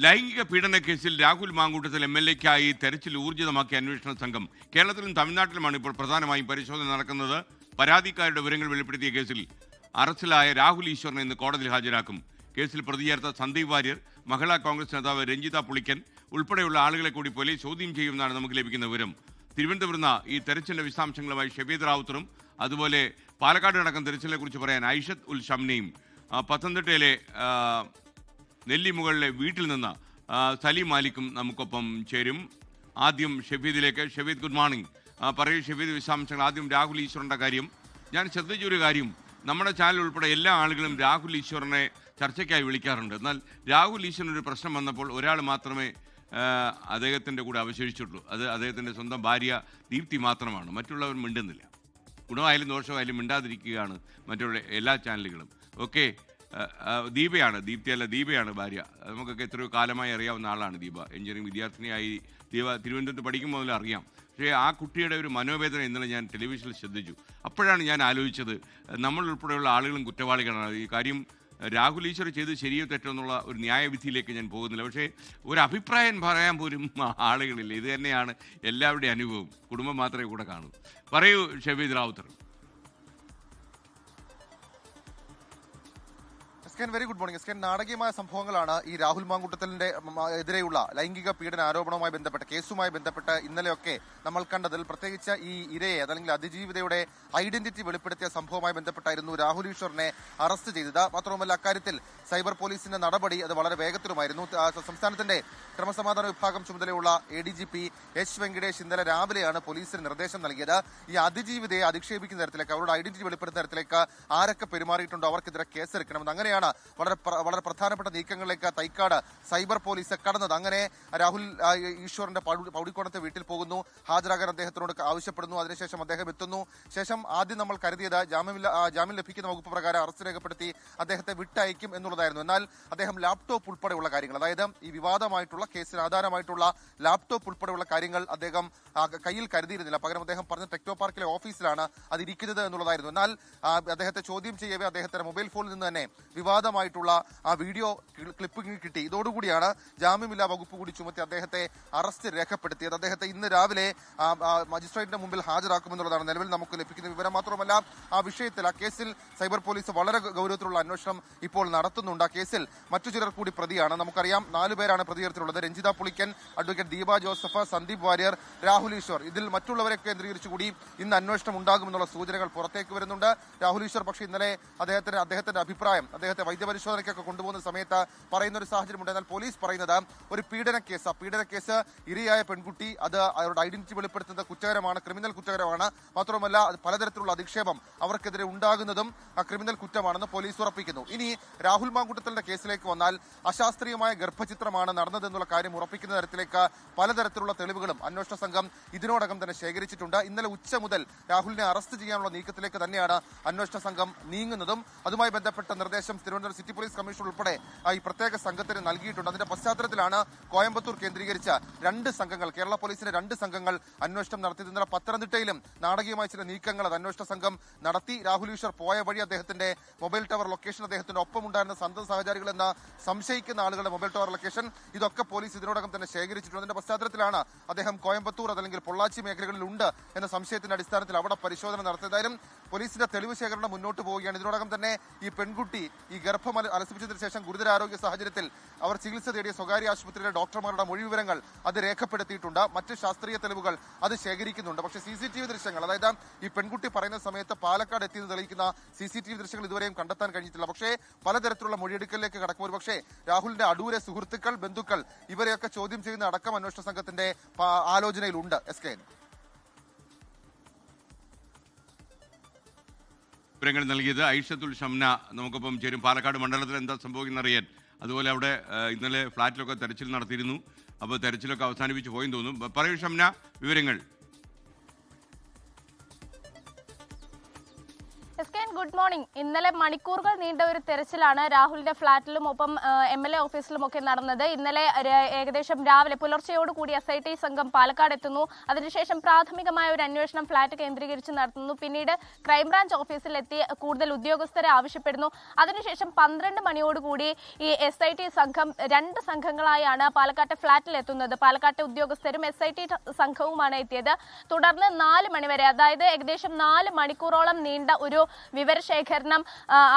ലൈംഗിക പീഡന കേസിൽ രാഹുൽ മാങ്കൂട്ടത്തിൽ MLA-ക്കായി തെരച്ചിൽ ഊർജിതമാക്കിയ അന്വേഷണ സംഘം കേരളത്തിലും തമിഴ്നാട്ടിലുമാണ് ഇപ്പോൾ പ്രധാനമായും പരിശോധന നടക്കുന്നത്. പരാതിക്കാരുടെ വിവരങ്ങൾ വെളിപ്പെടുത്തിയ കേസിൽ അറസ്റ്റിലായ രാഹുൽ ഈശ്വറിനെ ഇന്ന് കോടതിയിൽ ഹാജരാക്കും. കേസിൽ പ്രതി ചേർത്ത സന്ദീപ് വാര്യർ, മഹിളാ കോൺഗ്രസ് നേതാവ് രഞ്ജിത പുളിക്കൻ ഉൾപ്പെടെയുള്ള ആളുകളെ കൂടി പോലീസ് ചോദ്യം ചെയ്യുമെന്നാണ് നമുക്ക് ലഭിക്കുന്ന വിവരം. തിരുവനന്തപുരത്ത് ഈ തെരച്ചിലിന്റെ വിശദാംശങ്ങളുമായി ഷബീദ് റാവുത്തറും അതുപോലെ പാലക്കാട് നടക്കുന്ന തെരച്ചിലിനെ കുറിച്ച് പറയാൻ ഐഷത്ത് ഉൽ ഷംനയും പത്തനംതിട്ടയിലെ നെല്ലിമുകളിലെ വീട്ടിൽ നിന്ന് സലീം മാലിക്കും നമുക്കൊപ്പം ചേരും. ആദ്യം ഷബീദിലേക്ക്. Shabeed, good morning. പറയൂ ഷബീദ്, വിശദാംശങ്ങൾ. ആദ്യം രാഹുൽ ഈശ്വറിൻ്റെ കാര്യം. ഞാൻ ശ്രദ്ധിച്ചൊരു കാര്യം, നമ്മുടെ ചാനൽ ഉൾപ്പെടെ എല്ലാ ആളുകളും രാഹുൽ ഈശ്വറിനെ ചർച്ചയ്ക്കായി വിളിക്കാറുണ്ട്. എന്നാൽ രാഹുൽ ഈശ്വറിനൊരു പ്രശ്നം വന്നപ്പോൾ ഒരാൾ മാത്രമേ അദ്ദേഹത്തിൻ്റെ കൂടെ അവശേഷിച്ചിട്ടുള്ളൂ. അത് അദ്ദേഹത്തിൻ്റെ സ്വന്തം ഭാര്യ ദീപ്തി മാത്രമാണ്. മറ്റുള്ളവർ മിണ്ടുന്നില്ല. ഗുണമായാലും ദോഷമായാലും മിണ്ടാതിരിക്കുകയാണ് മറ്റുള്ള എല്ലാ ചാനലുകളും. ഓക്കെ, ദീപയാണ് ഭാര്യ. നമുക്കൊക്കെ എത്രയോ കാലമായി അറിയാവുന്ന ആളാണ് ദീപ. എഞ്ചിനീയറിംഗ് വിദ്യാർത്ഥിനിയായി ദീപ തിരുവനന്തപുരത്ത് പഠിക്കുമ്പോൾ മുതൽ അറിയാം. പക്ഷേ ആ കുട്ടിയുടെ ഒരു മനോവേദന ഇന്നലെ ഞാൻ ടെലിവിഷനിൽ ശ്രദ്ധിച്ചു. അപ്പോഴാണ് ഞാൻ ആലോചിച്ചത്, നമ്മൾ ഉൾപ്പെടെയുള്ള ആളുകളും കുറ്റവാളികളാണ്. ഈ കാര്യം രാഹുൽ ഈശ്വർ ചെയ്ത് ശരിയോ തെറ്റോ എന്നുള്ള ഒരു ന്യായവിധിയിലേക്ക് ഞാൻ പോകുന്നില്ല. പക്ഷേ ഒരു അഭിപ്രായം പറയാൻ പോലും ആളുകളില്ല. ഇത് തന്നെയാണ് എല്ലാവരുടെയും അനുഭവം. കുടുംബം മാത്രമേ കൂടെ കാണൂ. പറയൂ Shabeed Ravuthar. Very good morning. എസ്കൻ, നാടകീയമായ സംഭവങ്ങളാണ് ഈ രാഹുൽ മാങ്കൂട്ടത്തലിന്റെ എതിരെയുള്ള ലൈംഗിക പീഡന ആരോപണവുമായി ബന്ധപ്പെട്ട് കേസുമായി ബന്ധപ്പെട്ട് ഇന്നലെയൊക്കെ നമ്മൾ കണ്ടതിൽ. പ്രത്യേകിച്ച് ഈ ഇരയെ അല്ലെങ്കിൽ അതിജീവിതയുടെ ഐഡന്റിറ്റി വെളിപ്പെടുത്തിയ സംഭവവുമായി ബന്ധപ്പെട്ടായിരുന്നു രാഹുൽ ഈശ്വറിനെ അറസ്റ്റ് ചെയ്തത്. മാത്രവുമല്ല, അക്കാര്യത്തിൽ സൈബർ പോലീസിന്റെ നടപടി അത് വളരെ വേഗത്തിലുമായിരുന്നു. സംസ്ഥാനത്തിന്റെ ക്രമസമാധാന വിഭാഗം ചുമതലയുള്ള ADGP H. വെങ്കടേഷ് ഇന്നലെ രാവിലെയാണ് പോലീസിന് നിർദ്ദേശം നൽകിയത്. ഈ അതിജീവിതയെ അധിക്ഷേപിക്കുന്ന തരത്തിലേക്ക്, അവരുടെ ഐഡന്റിറ്റി വെളിപ്പെടുത്തുന്ന തരത്തിലേക്ക് ആരൊക്കെ പെരുമാറിയിട്ടുണ്ടോ അവർക്കെതിരെ കേസെടുക്കണമെന്ന്. അങ്ങനെയാണ് വളരെ പ്രധാനപ്പെട്ട നീക്കങ്ങളിലേക്ക് തൈക്കാട് സൈബർ പോലീസ് കടന്നത്. അങ്ങനെ രാഹുൽ ഈശ്വറിന്റെ പൗടിക്കോണത്തെ വീട്ടിൽ പോകുന്നു, ഹാജരാകാൻ അദ്ദേഹത്തിനോട് ആവശ്യപ്പെടുന്നു. അതിനുശേഷം അദ്ദേഹം എത്തുന്നു. ശേഷം ആദ്യം നമ്മൾ കരുതിയത് ജാമ്യം ലഭിക്കുന്ന വകുപ്പ് പ്രകാരം അറസ്റ്റ് രേഖപ്പെടുത്തി അദ്ദേഹത്തെ വിട്ടയക്കും എന്നുള്ളതായിരുന്നു. എന്നാൽ അദ്ദേഹം ലാപ്ടോപ്പ് ഉൾപ്പെടെയുള്ള കാര്യങ്ങൾ, അതായത് ഈ വിവാദമായിട്ടുള്ള കേസിന് ആധാരമായിട്ടുള്ള ലാപ്ടോപ്പ് ഉൾപ്പെടെയുള്ള കാര്യങ്ങൾ അദ്ദേഹം കയ്യിൽ കരുതിയിരുന്നില്ല. പകരം അദ്ദേഹം പറഞ്ഞ ടെക്നോ പാർക്കിലെ ഓഫീസിലാണ് അതിരിക്കുന്നത് എന്നുള്ളതായിരുന്നു. എന്നാൽ അദ്ദേഹത്തെ ചോദ്യം ചെയ്യവേ അദ്ദേഹത്തിന്റെ മൊബൈൽ ഫോണിൽ നിന്ന് തന്നെ വിവാദമായിട്ടുള്ള ആ വീഡിയോ ക്ലിപ്പിംഗ് കിട്ടി. ഇതോടുകൂടിയാണ് ജാമ്യമില്ലാ വകുപ്പ് കൂടി ചുമത്തി അദ്ദേഹത്തെ അറസ്റ്റ് രേഖപ്പെടുത്തിയത്. അദ്ദേഹത്തെ ഇന്ന് രാവിലെ മജിസ്ട്രേറ്റിന്റെ മുമ്പിൽ ഹാജരാക്കുമെന്നുള്ളതാണ് നിലവിൽ നമുക്ക് ലഭിക്കുന്ന വിവരം. മാത്രമല്ല, ആ വിഷയത്തിൽ, ആ കേസിൽ സൈബർ പോലീസ് വളരെ ഗൗരവത്തിലുള്ള അന്വേഷണം ഇപ്പോൾ നടത്തുന്നുണ്ട്. ആ കേസിൽ മറ്റു ചിലർ കൂടി പ്രതിയാണ്. നമുക്കറിയാം, 4 പേരാണ് പ്രതികരണത്തിലുള്ളത്. രഞ്ജിത പുളിക്കൻ, അഡ്വക്കേറ്റ് ദീപ ജോസഫ്, സന്ദീപ് വാര്യർ, രാഹുൽ ഈശ്വർ. ഇതിൽ മറ്റുള്ളവരെ കേന്ദ്രീകരിച്ചുകൂടി ഇന്ന് അന്വേഷണം ഉണ്ടാകുമെന്നുള്ള സൂചനകൾ പുറത്തേക്ക് വരുന്നുണ്ട്. രാഹുൽ ഈശ്വർ പക്ഷേ ഇന്നലെ അദ്ദേഹത്തിന്റെ അഭിപ്രായം അദ്ദേഹത്തെ വൈദ്യപരിശോധനയ്ക്കൊക്കെ കൊണ്ടുപോകുന്ന സമയത്ത് പറയുന്ന ഒരു സാഹചര്യമുണ്ട്. എന്നാൽ പോലീസ് പറയുന്നത് ഒരു പീഡന കേസ് ഇരയായ പെൺകുട്ടി അത് അവരുടെ ഐഡന്റിറ്റി വെളിപ്പെടുത്തുന്നത് കുറ്റകരമാണ്, ക്രിമിനൽ കുറ്റകരമാണ്. മാത്രമല്ല, പലതരത്തിലുള്ള അധിക്ഷേപം അവർക്കെതിരെ ഉണ്ടാകുന്നതും ക്രിമിനൽ കുറ്റമാണെന്ന് പോലീസ് ഉറപ്പിക്കുന്നു. ഇനി രാഹുൽ മാങ്കൂട്ടത്തലിന്റെ കേസിലേക്ക് വന്നാൽ അശാസ്ത്രീയമായ ഗർഭചിത്രമാണ് നടന്നതെന്നുള്ള കാര്യം ഉറപ്പിക്കുന്ന തരത്തിലേക്ക് പലതരത്തിലുള്ള തെളിവുകളും അന്വേഷണ സംഘം ഇതിനോടകം തന്നെ ശേഖരിച്ചിട്ടുണ്ട്. ഇന്നലെ ഉച്ച മുതൽ രാഹുലിനെ അറസ്റ്റ് ചെയ്യാനുള്ള നീക്കത്തിലേക്ക് തന്നെയാണ് അന്വേഷണ സംഘം നീങ്ങുന്നതും. അതുമായി ബന്ധപ്പെട്ട നിർദ്ദേശം തിരുവനന്തപുരം സിറ്റി പോലീസ് കമ്മീഷണർ ഉൾപ്പെടെ ഈ പ്രത്യേക സംഘത്തിന് നൽകിയിട്ടുണ്ട്. അതിന്റെ പശ്ചാത്തലത്തിലാണ് കോയമ്പത്തൂർ കേന്ദ്രീകരിച്ച 2 സംഘങ്ങൾ, കേരള പോലീസിന്റെ 2 സംഘങ്ങൾ അന്വേഷണം നടത്തിയത്. ഇന്നലെ പത്തനംതിട്ടയിലും നാടകീയമായ ചില നീക്കങ്ങൾ അത് അന്വേഷണ സംഘം നടത്തി. രാഹുൽ ഈശ്വർ പോയ വഴി അദ്ദേഹത്തിന്റെ മൊബൈൽ ടവർ ലൊക്കേഷൻ, അദ്ദേഹത്തിന്റെ ഒപ്പമുണ്ടായിരുന്ന സന്തത സഹചാരികൾ എന്ന് സംശയിക്കുന്ന ആളുകളുടെ മൊബൈൽ ടവർ ലൊക്കേഷൻ, ഇതൊക്കെ പോലീസ് ഇതിനോടകം തന്നെ ശേഖരിച്ചിട്ടുണ്ട്. അതിന്റെ പശ്ചാത്തലത്തിലാണ് അദ്ദേഹം കോയമ്പത്തൂർ അതല്ലെങ്കിൽ പൊള്ളാച്ചി മേഖലകളിൽ ഉണ്ട് എന്ന സംശയത്തിന്റെ അടിസ്ഥാനത്തിൽ അവിടെ പരിശോധന നടത്തിയതായാലും പോലീസിന്റെ തെളിവ് ശേഖരണം മുന്നോട്ട് പോവുകയാണ്. ഇതിനോടകം തന്നെ ഈ പെൺകുട്ടി ഈ ഗർഭം അലസിപ്പിച്ചതിന് ശേഷം ഗുരുതരാരോഗ്യ സാഹചര്യത്തിൽ അവർ ചികിത്സ തേടിയ സ്വകാര്യ ആശുപത്രിയിലെ ഡോക്ടർമാരുടെ മൊഴി വിവരങ്ങൾ അത് രേഖപ്പെടുത്തിയിട്ടുണ്ട്. മറ്റ് ശാസ്ത്രീയ തെളിവുകൾ അത് ശേഖരിക്കുന്നുണ്ട്. പക്ഷേ CCTV ദൃശ്യങ്ങൾ, അതായത് ഈ പെൺകുട്ടി പറയുന്ന സമയത്ത് പാലക്കാട് എത്തിയെന്ന് തെളിയിക്കുന്ന CCTV ദൃശ്യങ്ങൾ ഇതുവരെയും കണ്ടെത്താൻ കഴിഞ്ഞിട്ടില്ല. പക്ഷേ പലതരത്തിലുള്ള മൊഴിയെടുക്കലിലേക്ക് കടക്കും. ഒരു പക്ഷേ രാഹുലിന്റെ അടൂരെ സുഹൃത്തുക്കൾ, ബന്ധുക്കൾ ഇവരെയൊക്കെ ചോദ്യം ചെയ്യുന്ന അടക്കം അന്വേഷണ സംഘത്തിന്റെ ആലോചനയിലുണ്ട്. SK വിവരങ്ങൾ നൽകിയത് ഐഷത്തുൽ ഷംന നമുക്കൊപ്പം ചേരും. പാലക്കാട് മണ്ഡലത്തിൽ എന്താ സംഭവിക്കുന്ന അറിയാൻ. അതുപോലെ അവിടെ ഇന്നലെ ഫ്ളാറ്റിലൊക്കെ തെരച്ചിൽ നടത്തിയിരുന്നു. അപ്പോൾ തെരച്ചിലൊക്കെ അവസാനിപ്പിച്ച് പോയെന്ന് തോന്നുന്നു. പറയൂ ഷംന, വിവരങ്ങൾ. Good morning. ഇന്നലെ മണിക്കൂറുകൾ നീണ്ട ഒരു തെരച്ചിലാണ് രാഹുലിന്റെ ഫ്ളാറ്റിലും ഒപ്പം MLA ഓഫീസിലും ഒക്കെ നടന്നത്. ഇന്നലെ ഏകദേശം രാവിലെ പുലർച്ചെയോടുകൂടി SIT സംഘം പാലക്കാട് എത്തുന്നു. അതിനുശേഷം പ്രാഥമികമായ ഒരു അന്വേഷണം ഫ്ളാറ്റ് കേന്ദ്രീകരിച്ച് നടത്തുന്നു. പിന്നീട് ക്രൈംബ്രാഞ്ച് ഓഫീസിൽ എത്തി കൂടുതൽ ഉദ്യോഗസ്ഥരെ ആവശ്യപ്പെടുന്നു. അതിനുശേഷം 12 മണിയോടുകൂടി ഈ SIT സംഘം 2 സംഘങ്ങളായാണ് പാലക്കാട്ടെ ഫ്ളാറ്റിൽ എത്തുന്നത്. പാലക്കാട്ടെ ഉദ്യോഗസ്ഥരും SIT സംഘവുമാണ് എത്തിയത്. തുടർന്ന് 4 മണിവരെ, അതായത് ഏകദേശം 4 മണിക്കൂറോളം നീണ്ട ഒരു വിവരശേഖരണം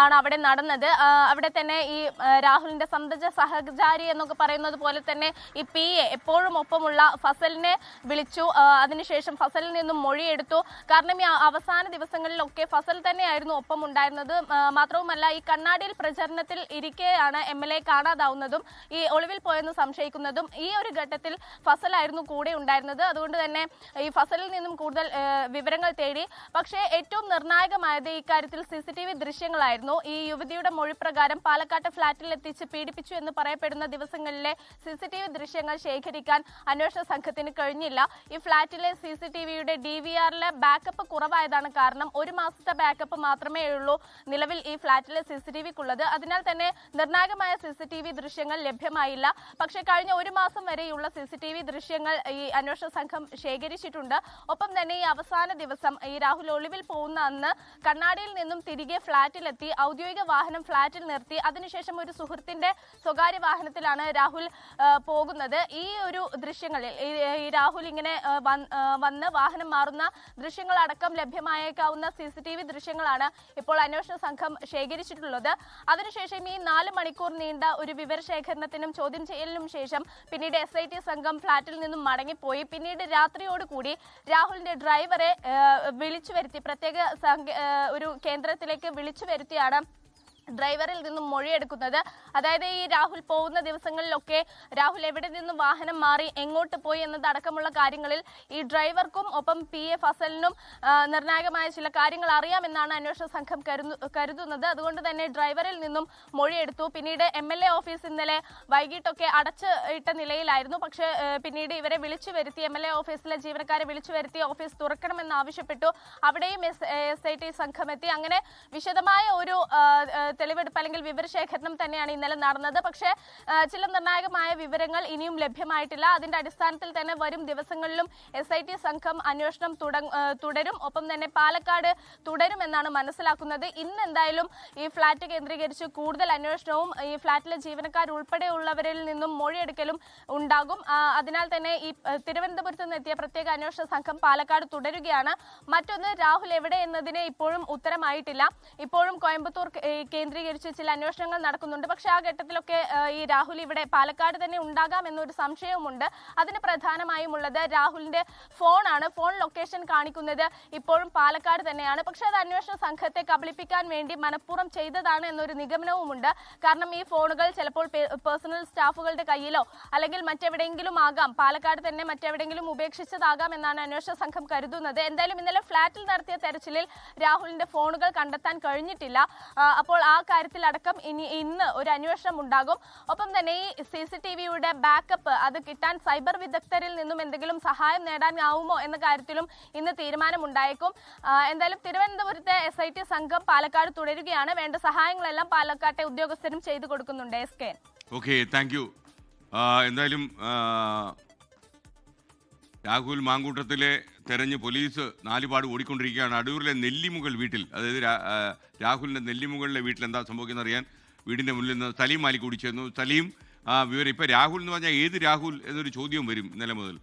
ആണ് അവിടെ നടന്നത്. അവിടെ തന്നെ ഈ രാഹുലിന്റെ സന്തത സഹചാരി എന്നൊക്കെ പറയുന്നത് പോലെ തന്നെ ഈ PA എപ്പോഴും ഒപ്പമുള്ള ഫസലിനെ വിളിച്ചു. അതിനുശേഷം ഫസലിൽ നിന്നും മൊഴിയെടുത്തു. കാരണം ഈ അവസാന ദിവസങ്ങളിലൊക്കെ ഫസൽ തന്നെയായിരുന്നു ഒപ്പം ഉണ്ടായിരുന്നത്. മാത്രവുമല്ല, ഈ കണ്ണാടിയിൽ പ്രചരണത്തിൽ ഇരിക്കെയാണ് MLA കാണാതാവുന്നതും ഈ ഒളിവിൽ പോയെന്ന് സംശയിക്കുന്നതും. ഈ ഒരു ഘട്ടത്തിൽ ഫസലായിരുന്നു കൂടെ ഉണ്ടായിരുന്നത്. അതുകൊണ്ട് തന്നെ ഈ ഫസലിൽ നിന്നും കൂടുതൽ വിവരങ്ങൾ തേടി. പക്ഷേ ഏറ്റവും നിർണായകമായത് ഇക്കാര്യത്തിൽ CCTV ദൃശ്യങ്ങളായിരുന്നു. ഈ യുവതിയുടെ മൊഴി പ്രകാരം പാലക്കാട്ടെ ഫ്ളാറ്റിൽ എത്തിച്ച് പീഡിപ്പിച്ചു എന്ന് പറയപ്പെടുന്ന ദിവസങ്ങളിലെ CCTV ദൃശ്യങ്ങൾ ശേഖരിക്കാൻ അന്വേഷണ സംഘത്തിന് കഴിഞ്ഞില്ല. ഈ ഫ്ളാറ്റിലെ CCTVയുടെ DVRലെ ബാക്കപ്പ് കുറവായതാണ് കാരണം. 1 മാസത്തെ ബാക്കപ്പ് മാത്രമേ ഉള്ളൂ നിലവിൽ ഈ ഫ്ളാറ്റിലെ CCTVക്കുള്ളത്. അതിനാൽ തന്നെ നിർണായകമായ CCTV ദൃശ്യങ്ങൾ ലഭ്യമായില്ല. പക്ഷേ കഴിഞ്ഞ 1 മാസം വരെയുള്ള CCTV ദൃശ്യങ്ങൾ ഈ അന്വേഷണ സംഘം ശേഖരിച്ചിട്ടുണ്ട്. ഒപ്പം തന്നെ ഈ അവസാന ദിവസം ഈ രാഹുൽ ഒളിവിൽ പോകുന്ന അന്ന് കണ്ണാടിയിൽ നിന്നും തിരികെ ഫ്ളാറ്റിലെത്തി ഔദ്യോഗിക വാഹനം ഫ്ളാറ്റിൽ നിർത്തി. അതിനുശേഷം ഒരു സുഹൃത്തിന്റെ സ്വകാര്യ വാഹനത്തിലാണ് രാഹുൽ പോകുന്നത്. ഈ ഒരു ദൃശ്യങ്ങളിൽ ഈ രാഹുൽ ഇങ്ങനെ വന്ന് വാഹനം മാറുന്ന ദൃശ്യങ്ങളടക്കം ലഭ്യമായേക്കാവുന്ന CCTV ദൃശ്യങ്ങളാണ് ഇപ്പോൾ അന്വേഷണ സംഘം ശേഖരിച്ചിട്ടുള്ളത്. അതിനുശേഷം ഈ 4 മണിക്കൂർ നീണ്ട ഒരു വിവരശേഖരണത്തിനും ചോദ്യം ചെയ്യലിനും ശേഷം പിന്നീട് SIT സംഘം ഫ്ളാറ്റിൽ നിന്നും മടങ്ങിപ്പോയി. പിന്നീട് രാത്രിയോടുകൂടി രാഹുലിന്റെ ഡ്രൈവറെ വിളിച്ചു വരുത്തി, പ്രത്യേക ഒരു കേന്ദ്രത്തിലേക്ക് വിളിച്ചു വരുത്തിയാണ് ഡ്രൈവറിൽ നിന്നും മൊഴിയെടുക്കുന്നത്. അതായത് ഈ രാഹുൽ പോകുന്ന ദിവസങ്ങളിലൊക്കെ രാഹുൽ എവിടെ നിന്നും വാഹനം മാറി എങ്ങോട്ട് പോയി എന്നതടക്കമുള്ള കാര്യങ്ങളിൽ ഈ ഡ്രൈവർക്കും ഒപ്പം PA ഫസലിനും നിർണായകമായ ചില കാര്യങ്ങൾ അറിയാമെന്നാണ് അന്വേഷണ സംഘം കരുതുന്നത്. അതുകൊണ്ട് തന്നെ ഡ്രൈവറിൽ നിന്നും മൊഴിയെടുത്തു. പിന്നീട് MLA ഓഫീസ് ഇന്നലെ വൈകിട്ടൊക്കെ അടച്ച് ഇട്ട നിലയിലായിരുന്നു. പക്ഷേ പിന്നീട് ഇവരെ വിളിച്ചു വരുത്തി, MLA ഓഫീസിലെ ജീവനക്കാരെ വിളിച്ചു വരുത്തി ഓഫീസ് തുറക്കണമെന്ന് ആവശ്യപ്പെട്ടു. അവിടെയും SIT സംഘം എത്തി. അങ്ങനെ വിശദമായ ഒരു തെളിവെടുപ്പ് അല്ലെങ്കിൽ വിവരശേഖരണം തന്നെയാണ് ഇന്നലെ നടന്നത്. പക്ഷേ ചില നിർണായകമായ വിവരങ്ങൾ ഇനിയും ലഭ്യമായിട്ടില്ല. അതിന്റെ അടിസ്ഥാനത്തിൽ തന്നെ വരും ദിവസങ്ങളിലും SIT സംഘം അന്വേഷണം തുടരും. ഒപ്പം തന്നെ പാലക്കാട് തുടരുമെന്നാണ് മനസ്സിലാക്കുന്നത്. ഇന്ന് എന്തായാലും ഈ ഫ്ളാറ്റ് കേന്ദ്രീകരിച്ച് കൂടുതൽ അന്വേഷണവും ഈ ഫ്ളാറ്റിലെ ജീവനക്കാരുൾപ്പെടെയുള്ളവരിൽ നിന്നും മൊഴിയെടുക്കലും ഉണ്ടാകും. അതിനാൽ തന്നെ ഈ തിരുവനന്തപുരത്ത് നിന്ന് എത്തിയ പ്രത്യേക അന്വേഷണ സംഘം പാലക്കാട് തുടരുകയാണ്. മറ്റൊന്ന്, രാഹുൽ എവിടെ എന്നതിന് ഇപ്പോഴും ഉത്തരമായിട്ടില്ല. ഇപ്പോഴും കോയമ്പത്തൂർ കേന്ദ്രീകരിച്ച് ചില അന്വേഷണങ്ങൾ നടക്കുന്നുണ്ട്. പക്ഷെ ആ ഘട്ടത്തിലൊക്കെ ഈ രാഹുൽ ഇവിടെ പാലക്കാട് തന്നെ ഉണ്ടാകാം എന്നൊരു സംശയവുമുണ്ട്. അതിന് പ്രധാനമായും ഉള്ളത് രാഹുലിന്റെ ഫോണാണ്. ഫോൺ ലൊക്കേഷൻ കാണിക്കുന്നത് ഇപ്പോഴും പാലക്കാട് തന്നെയാണ്. പക്ഷെ അത് അന്വേഷണ സംഘത്തെ കബളിപ്പിക്കാൻ വേണ്ടി മനഃപൂർവ്വം ചെയ്തതാണ് എന്നൊരു നിഗമനവുമുണ്ട്. കാരണം ഈ ഫോണുകൾ ചിലപ്പോൾ പേഴ്സണൽ സ്റ്റാഫുകളുടെ കയ്യിലോ അല്ലെങ്കിൽ മറ്റെവിടെയെങ്കിലും ആകാം, പാലക്കാട് തന്നെ മറ്റെവിടെയെങ്കിലും ഉപേക്ഷിച്ചതാകാം എന്നാണ് അന്വേഷണ സംഘം കരുതുന്നത്. എന്തായാലും ഇന്നലെ ഫ്ളാറ്റിൽ നടത്തിയ തെരച്ചിലിൽ രാഹുലിന്റെ ഫോണുകൾ കണ്ടെത്താൻ കഴിഞ്ഞിട്ടില്ല. അപ്പോൾ ആ കാര്യത്തിലടക്കം ഇന്ന് ഒരു അന്വേഷണം ഉണ്ടാകും. ഒപ്പം തന്നെ ഈ CCTVയുടെ ബാക്കപ്പ് അത് കിട്ടാൻ സൈബർ വിദഗ്ധരിൽ നിന്നും എന്തെങ്കിലും സഹായം നേടാനാവുമോ എന്ന കാര്യത്തിലും ഇന്ന് തീരുമാനമുണ്ടായേക്കും. എന്തായാലും തിരുവനന്തപുരത്തെ SIT സംഘം പാലക്കാട് തുടരുകയാണ്. വേണ്ട സഹായങ്ങളെല്ലാം പാലക്കാട്ടെ ഉദ്യോഗസ്ഥരും ചെയ്തു കൊടുക്കുന്നുണ്ട്. SK. Okay, thank you. എന്തായാലും രാഹുൽ മാങ്കൂട്ടത്തിലെ തെരഞ്ഞ് പോലീസ് നാലുപാട് ഓടിക്കൊണ്ടിരിക്കുകയാണ്. അടൂരിലെ നെല്ലിമുകൾ വീട്ടിൽ, അതായത് രാഹുലിൻ്റെ നെല്ലിമുകളിലെ വീട്ടിൽ എന്താ സംഭവിക്കുന്നത് അറിയാൻ വീടിൻ്റെ മുന്നിൽ നിന്ന് സലീം മാലിക് കൂടി ചേർന്നു. സലീം, വിവരം ഇപ്പോൾ രാഹുൽ എന്ന് പറഞ്ഞാൽ ഏത് രാഹുൽ എന്നൊരു ചോദ്യം വരും ഇന്നലെ മുതൽ.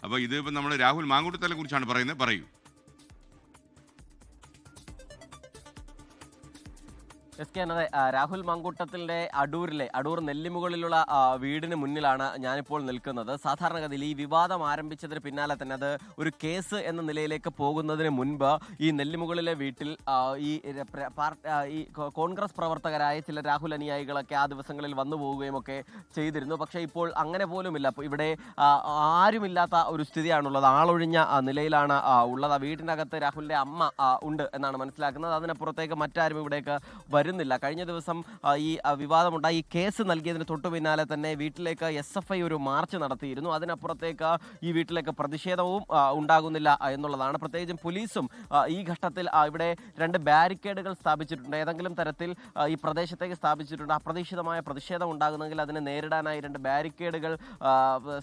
അപ്പോൾ ഇതിപ്പോൾ നമ്മൾ രാഹുൽ മാങ്കൂട്ടത്തിനെ കുറിച്ചാണ് പറയുന്നത്, പറയൂ. അതെ, രാഹുൽ മാങ്കൂട്ടത്തിൻ്റെ അടൂർ നെല്ലിമുകളിലുള്ള വീടിന് മുന്നിലാണ് ഞാനിപ്പോൾ നിൽക്കുന്നത്. സാധാരണഗതിയിൽ ഈ വിവാദം ആരംഭിച്ചതിന് പിന്നാലെ തന്നെ അത് ഒരു കേസ് എന്ന നിലയിലേക്ക് പോകുന്നതിന് മുൻപ് ഈ നെല്ലിമുകളിലെ വീട്ടിൽ ഈ കോൺഗ്രസ് പ്രവർത്തകരായ ചില രാഹുൽ അനുയായികളൊക്കെ ആ ദിവസങ്ങളിൽ വന്നു പോവുകയും ഒക്കെ ചെയ്തിരുന്നു. പക്ഷേ ഇപ്പോൾ അങ്ങനെ പോലുമില്ല. ഇവിടെ ആരുമില്ലാത്ത ഒരു സ്ഥിതിയാണുള്ളത്. ആളൊഴിഞ്ഞ നിലയിലാണ് ഉള്ളത്. വീടിനകത്ത് രാഹുലിൻ്റെ അമ്മ ഉണ്ട് എന്നാണ് മനസ്സിലാക്കുന്നത്. അതിനപ്പുറത്തേക്ക് മറ്റാരും ഇവിടേക്ക് വരുന്നില്ല. കഴിഞ്ഞ ദിവസം ഈ വിവാദമുണ്ടായി ഈ കേസ് നൽകിയതിന് തൊട്ടു പിന്നാലെ തന്നെ വീട്ടിലേക്ക് SFI ഒരു മാർച്ച് നടത്തിയിരുന്നു. അതിനപ്പുറത്തേക്ക് ഈ വീട്ടിലേക്ക് പ്രതിഷേധവും ഉണ്ടാകുന്നില്ല എന്നുള്ളതാണ്. പ്രത്യേകിച്ചും പോലീസും ഈ ഘട്ടത്തിൽ ഇവിടെ 2 ബാരിക്കേഡുകൾ സ്ഥാപിച്ചിട്ടുണ്ട്. ഏതെങ്കിലും തരത്തിൽ ഈ പ്രദേശത്തേക്ക് സ്ഥാപിച്ചിട്ടുണ്ട്. അപ്രതീക്ഷിതമായ പ്രതിഷേധം ഉണ്ടാകുന്നെങ്കിൽ അതിനെ നേരിടാനായി 2 ബാരിക്കേഡുകൾ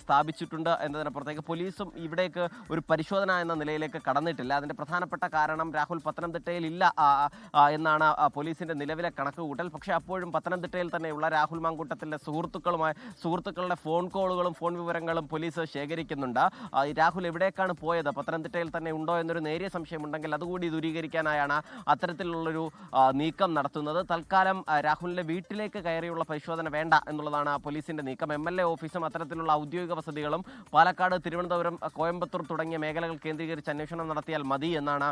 സ്ഥാപിച്ചിട്ടുണ്ട് എന്നതിനപ്പുറത്തേക്ക് പോലീസും ഇവിടേക്ക് ഒരു പരിശോധന എന്ന നിലയിലേക്ക് കടന്നിട്ടില്ല. അതിന്റെ പ്രധാനപ്പെട്ട കാരണം രാഹുൽ പത്തനംതിട്ടയിൽ ഇല്ല എന്നാണ് പോലീസിന്റെ നിലവിലെ കണക്കുകൂട്ടൽ. പക്ഷേ അപ്പോഴും പത്തനംതിട്ടയിൽ തന്നെയുള്ള രാഹുൽ മാങ്കൂട്ടത്തിന്റെ സുഹൃത്തുക്കളുടെ ഫോൺ കോളുകളും ഫോൺ വിവരങ്ങളും പോലീസ് ശേഖരിക്കുന്നുണ്ട്. രാഹുൽ എവിടേക്കാണ് പോയത്, പത്തനംതിട്ടയിൽ തന്നെ ഉണ്ടോ എന്നൊരു നേരിയ സംശയമുണ്ടെങ്കിൽ അതുകൂടി ദൂരീകരിക്കാനായാണ് അത്തരത്തിലുള്ളൊരു നീക്കം നടത്തുന്നത്. തൽക്കാലം രാഹുലിന്റെ വീട്ടിലേക്ക് കയറിയുള്ള പരിശോധന വേണ്ട എന്നുള്ളതാണ് പോലീസിന്റെ നീക്കം. MLA ഓഫീസും അത്തരത്തിലുള്ള ഔദ്യോഗിക വസതികളും പാലക്കാട്, തിരുവനന്തപുരം, കോയമ്പത്തൂർ തുടങ്ങിയ മേഖലകൾ കേന്ദ്രീകരിച്ച് അന്വേഷണം നടത്തിയാൽ മതി എന്നാണ്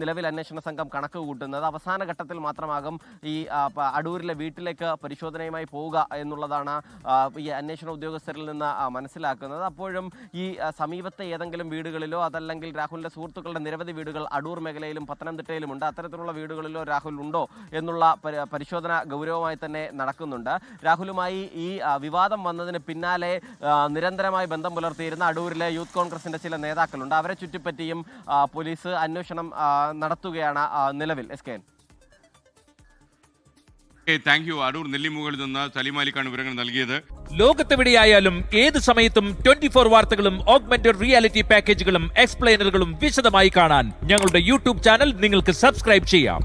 നിലവിൽ അന്വേഷണ സംഘം കണക്ക് കൂട്ടുന്നത്. അവസാന ഘട്ടത്തിൽ മാത്രമാകും ഈ അടൂരിലെ വീട്ടിലേക്ക് പരിശോധനയുമായി പോവുക എന്നുള്ളതാണ് ഈ അന്വേഷണ ഉദ്യോഗസ്ഥരിൽ നിന്ന് മനസ്സിലാക്കുന്നത്. അപ്പോഴും ഈ സമീപത്തെ ഏതെങ്കിലും വീടുകളിലോ അതല്ലെങ്കിൽ രാഹുലിന്റെ സുഹൃത്തുക്കളുടെ നിരവധി വീടുകൾ അടൂർ മേഖലയിലും പത്തനംതിട്ടയിലുമുണ്ട്. അത്തരത്തിലുള്ള വീടുകളിലോ രാഹുൽ ഉണ്ടോ എന്നുള്ള പരിശോധന ഗൗരവമായി തന്നെ നടക്കുന്നുണ്ട്. രാഹുലുമായി ഈ വിവാദം വന്നതിന് പിന്നാലെ നിരന്തരമായി ബന്ധം പുലർത്തിയിരുന്ന അടൂരിലെ യൂത്ത് കോൺഗ്രസിന്റെ ചില നേതാക്കളുണ്ട്. അവരെ ചുറ്റിപ്പറ്റിയും പോലീസ് അന്വേഷണം നടത്തുകയാണ് നിലവിൽ. SKN. Thank you. അടൂർ നെല്ലിമുകളിൽ നിന്ന് സലീം അലിക്കാണ് വിവരങ്ങൾ നൽകിയത്. ലോകത്തെവിടെയായാലും ഏത് സമയത്തും 24 വാർത്തകളും ഓഗ്മെന്റഡ് റിയാലിറ്റി പാക്കേജുകളും എക്സ്പ്ലെയിനറുകളും വിശദമായി കാണാൻ ഞങ്ങളുടെ YouTube ചാനൽ നിങ്ങൾക്ക് സബ്സ്ക്രൈബ് ചെയ്യാം.